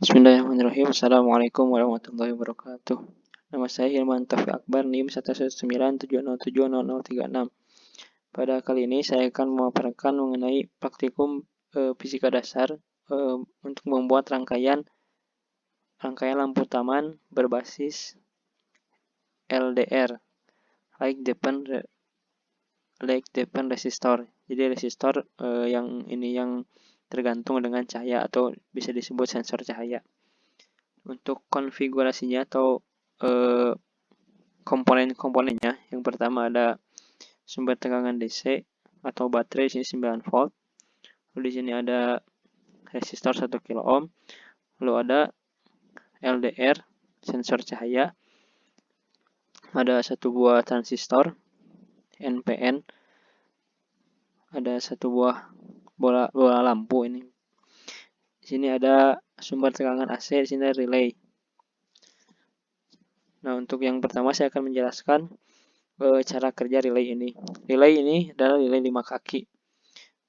Bismillahirrahmanirrahim. Assalamualaikum warahmatullahi wabarakatuh. Nama saya Hilman Taufik Akbar, NIM 11970700036. Pada kali ini saya akan memaparkan mengenai praktikum fisika dasar untuk membuat rangkaian lampu taman berbasis LDR, light dependent resistor. Jadi resistor yang tergantung dengan cahaya atau bisa disebut sensor cahaya. Untuk konfigurasinya atau komponen-komponennya, yang pertama ada sumber tegangan DC atau baterai di sini 9 volt. Lalu di sini ada resistor 1 kilo ohm. Lalu ada LDR, sensor cahaya. Ada satu buah transistor NPN. Ada satu buah bola lampu ini. Di sini ada sumber tegangan AC, di sini ada relay. Nah, untuk yang pertama saya akan menjelaskan cara kerja relay ini. Relay ini adalah relay 5 kaki.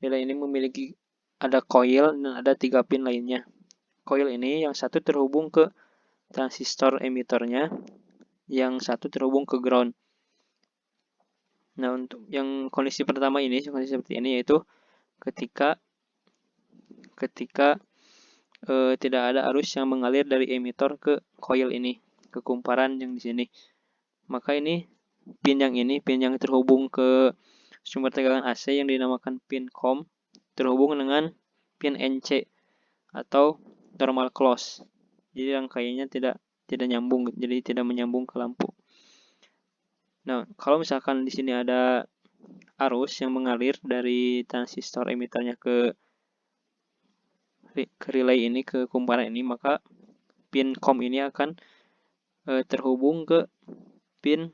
Relay ini memiliki ada coil dan ada 3 pin lainnya. Coil ini yang satu terhubung ke transistor emitornya, yang satu terhubung ke ground. Nah, untuk yang kondisi pertama ini, kondisi seperti ini yaitu ketika tidak ada arus yang mengalir dari emitor ke coil ini, ke kumparan yang di sini. Maka ini pin yang terhubung ke sumber tegangan AC yang dinamakan pin COM terhubung dengan pin NC atau normal close. Jadi rangkaiannya tidak nyambung, jadi tidak menyambung ke lampu. Nah, kalau misalkan di sini ada arus yang mengalir dari transistor emitornya ke relay ini, ke kumparan ini, maka pin COM ini akan terhubung ke pin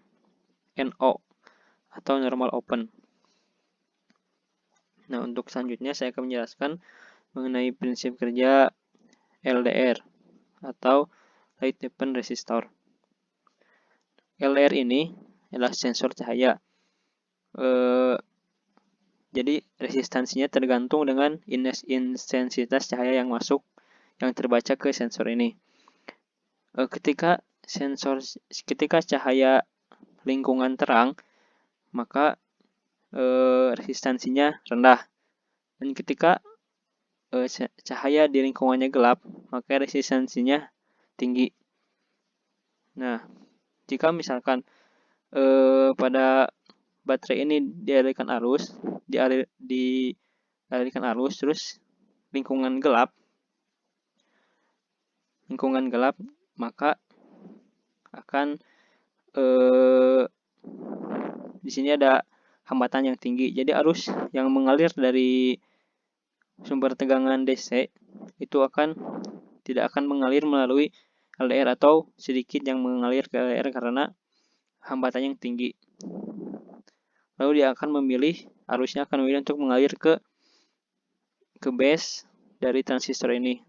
NO atau normal open. Nah, untuk selanjutnya saya akan menjelaskan mengenai prinsip kerja LDR atau light dependent resistor. LDR ini adalah sensor cahaya. Jadi resistansinya tergantung dengan intensitas cahaya yang masuk, yang terbaca ke sensor ini. Ketika cahaya lingkungan terang, maka resistansinya rendah. Dan ketika cahaya di lingkungannya gelap, maka resistansinya tinggi. Nah, jika misalkan pada baterai ini dialirkan arus, terus lingkungan gelap, maka akan di sini ada hambatan yang tinggi. Jadi arus yang mengalir dari sumber tegangan DC itu tidak akan mengalir melalui LDR atau sedikit yang mengalir ke LDR karena hambatan yang tinggi. Lalu dia akan arusnya akan memilih untuk mengalir ke base dari transistor ini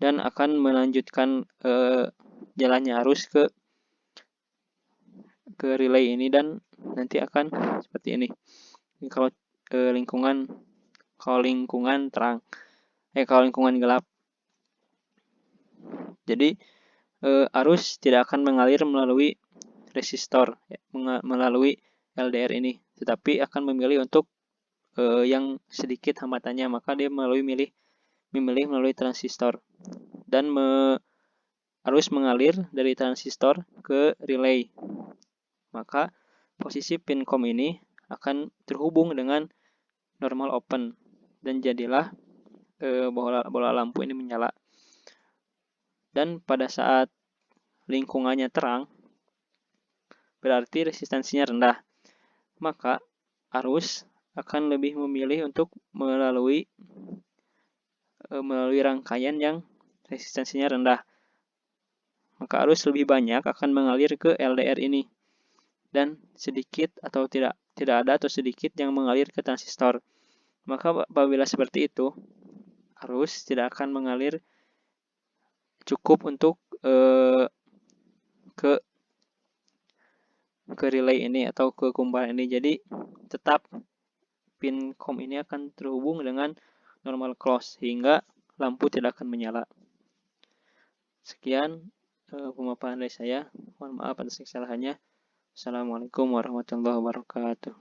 dan akan melanjutkan jalannya arus ke relay ini dan nanti akan seperti ini. Kalau lingkungan terang, kalau lingkungan gelap. Jadi arus tidak akan mengalir melalui resistor, melalui LDR ini, tetapi akan memilih untuk yang sedikit hambatannya, maka dia memilih melalui transistor dan arus mengalir dari transistor ke relay. Maka posisi pin COM ini akan terhubung dengan normal open dan jadilah bola lampu ini menyala. Dan pada saat lingkungannya terang, berarti resistansinya rendah. Maka arus akan lebih memilih untuk melalui rangkaian yang resistansinya rendah. Maka arus lebih banyak akan mengalir ke LDR ini dan sedikit atau tidak ada atau sedikit yang mengalir ke transistor. Maka apabila seperti itu, arus tidak akan mengalir cukup untuk ke relay ini atau ke kumparan ini. Jadi tetap pin COM ini akan terhubung dengan normal close sehingga lampu tidak akan menyala. Sekian pemaparan dari saya. Mohon maaf atas kesalahannya. Assalamualaikum warahmatullahi wabarakatuh.